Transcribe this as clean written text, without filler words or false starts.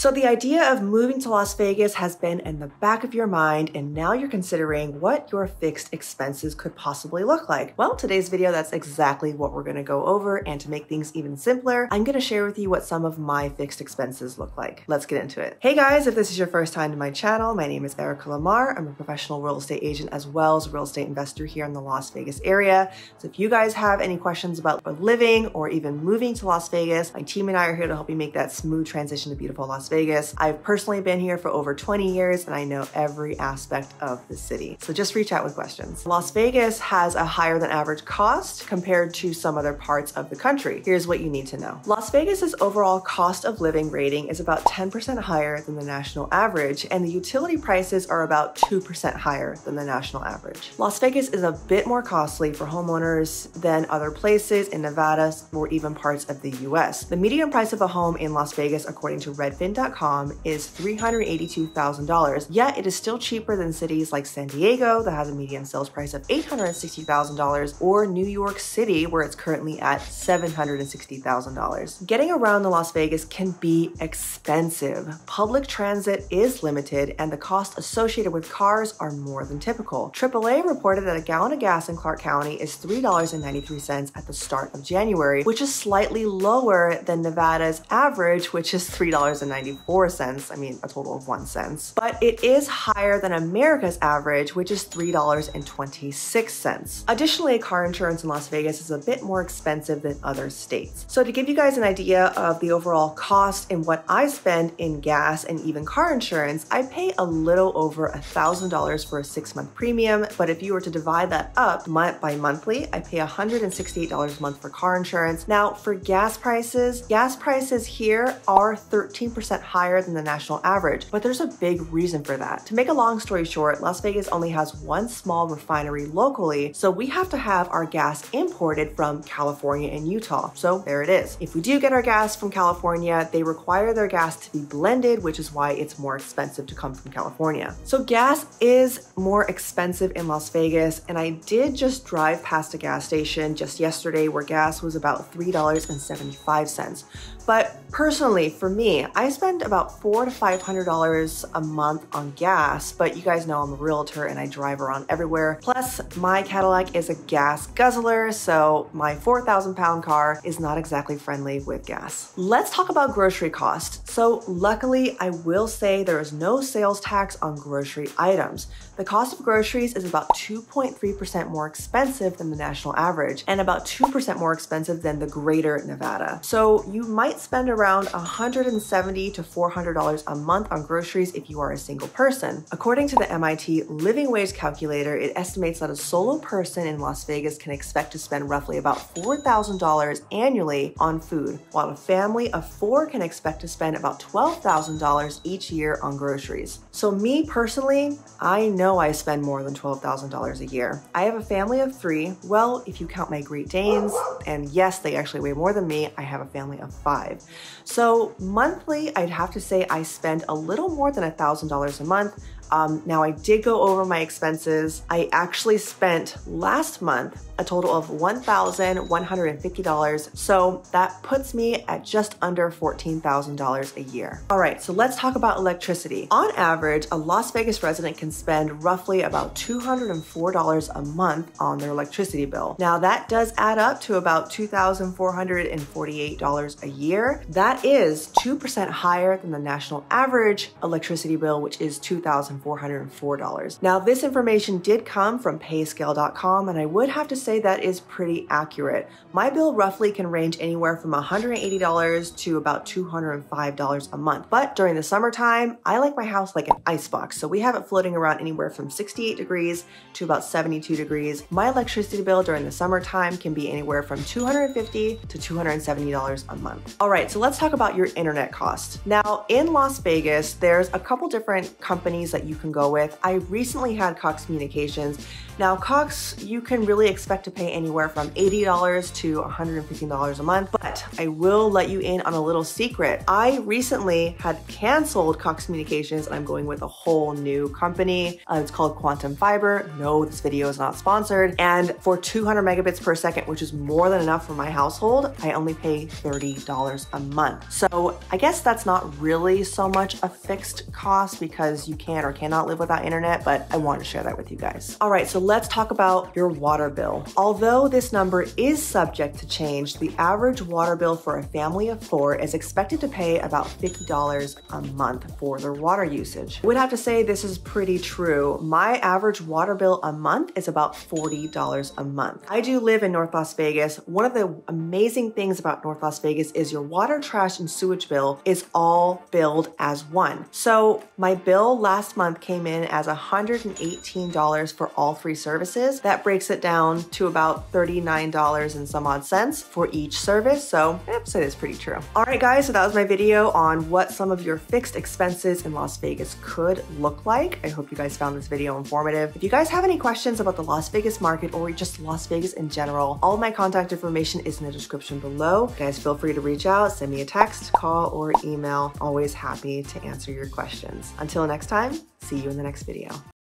So the idea of moving to Las Vegas has been in the back of your mind, and now you're considering what your fixed expenses could possibly look like. Well, today's video, that's exactly what we're gonna go over, and to make things even simpler, I'm gonna share with you what some of my fixed expenses look like. Let's get into it. Hey guys, if this is your first time to my channel, my name is Erica Lamar. I'm a professional real estate agent as well as a real estate investor here in the Las Vegas area. So if you guys have any questions about living or even moving to Las Vegas, my team and I are here to help you make that smooth transition to beautiful Las Vegas. I've personally been here for over 20 years and I know every aspect of the city. So just reach out with questions. Las Vegas has a higher than average cost compared to some other parts of the country. Here's what you need to know. Las Vegas's overall cost of living rating is about 10% higher than the national average, and the utility prices are about 2% higher than the national average. Las Vegas is a bit more costly for homeowners than other places in Nevada or even parts of the US. The median price of a home in Las Vegas, according to Redfin.com, is $382,000, yet it is still cheaper than cities like San Diego that has a median sales price of $860,000, or New York City where it's currently at $760,000. Getting around in Las Vegas can be expensive. Public transit is limited and the cost associated with cars are more than typical. AAA reported that a gallon of gas in Clark County is $3.93 at the start of January, which is slightly lower than Nevada's average, which is $3.94. I mean, a total of 1 cent. But it is higher than America's average, which is $3.26. Additionally, car insurance in Las Vegas is a bit more expensive than other states. So to give you guys an idea of the overall cost and what I spend in gas and even car insurance, I pay a little over $1,000 for a 6-month premium. But if you were to divide that up by monthly, I pay $168 a month for car insurance. Now for gas prices here are 13% higher than the national average, but there's a big reason for that. To make a long story short, Las Vegas only has one small refinery locally, so we have to have our gas imported from California and Utah. So there it is. If we do get our gas from California, they require their gas to be blended, which is why it's more expensive to come from California. So gas is more expensive in Las Vegas, and I did just drive past a gas station just yesterday where gas was about $3.75. But personally, for me, I spend about $400 to $500 a month on gas, but you guys know I'm a realtor and I drive around everywhere. Plus, my Cadillac is a gas guzzler, so my 4,000-pound car is not exactly friendly with gas. Let's talk about grocery costs. So luckily, I will say there is no sales tax on grocery items. The cost of groceries is about 2.3% more expensive than the national average and about 2% more expensive than the greater Nevada. So you might spend around $170 to $400 a month on groceries if you are a single person. According to the MIT Living Wage Calculator, it estimates that a solo person in Las Vegas can expect to spend roughly about $4,000 annually on food, while a family of 4 can expect to spend about $12,000 each year on groceries. So me personally, I know I spend more than $12,000 a year. I have a family of 3. Well, if you count my Great Danes, and yes, they actually weigh more than me, I have a family of 5. So monthly, I'd have to say I spend a little more than $1,000 a month. Now I did go over my expenses. I actually spent last month a total of $1,150. So that puts me at just under $14,000 a year. All right, so let's talk about electricity. On average, a Las Vegas resident can spend roughly about $204 a month on their electricity bill. Now that does add up to about $2,448 a year. That is 2% higher than the national average electricity bill, which is $2,404. Now this information did come from payscale.com, and I would have to say that is pretty accurate. My bill roughly can range anywhere from $180 to about $205 a month. But during the summertime, I like my house like an icebox. So we have it floating around anywhere from 68 degrees to about 72 degrees. My electricity bill during the summertime can be anywhere from $250 to $270 a month. All right, so let's talk about your internet cost. Now in Las Vegas, there's a couple different companies that you can go with. I recently had Cox Communications. Now Cox, you can really expect to pay anywhere from $80 to $115 a month, but But I will let you in on a little secret. I recently had canceled Cox Communications and I'm going with a whole new company. It's called Quantum Fiber. No, this video is not sponsored. And for 200 megabits per second, which is more than enough for my household, I only pay $30 a month. So I guess that's not really so much a fixed cost because you can or cannot live without internet, but I want to share that with you guys. All right, so let's talk about your water bill. Although this number is subject to change, the average water bill for a family of 4 is expected to pay about $50 a month for their water usage. I would have to say this is pretty true. My average water bill a month is about $40 a month. I do live in North Las Vegas. One of the amazing things about North Las Vegas is your water, trash, and sewage bill is all billed as one. So my bill last month came in as $118 for all 3 services. That breaks it down to about $39 and some odd cents for each service. So I'd say it's pretty true. All right, guys, so that was my video on what some of your fixed expenses in Las Vegas could look like. I hope you guys found this video informative. If you guys have any questions about the Las Vegas market or just Las Vegas in general, all of my contact information is in the description below. Guys, feel free to reach out, send me a text, call, or email. Always happy to answer your questions. Until next time, see you in the next video.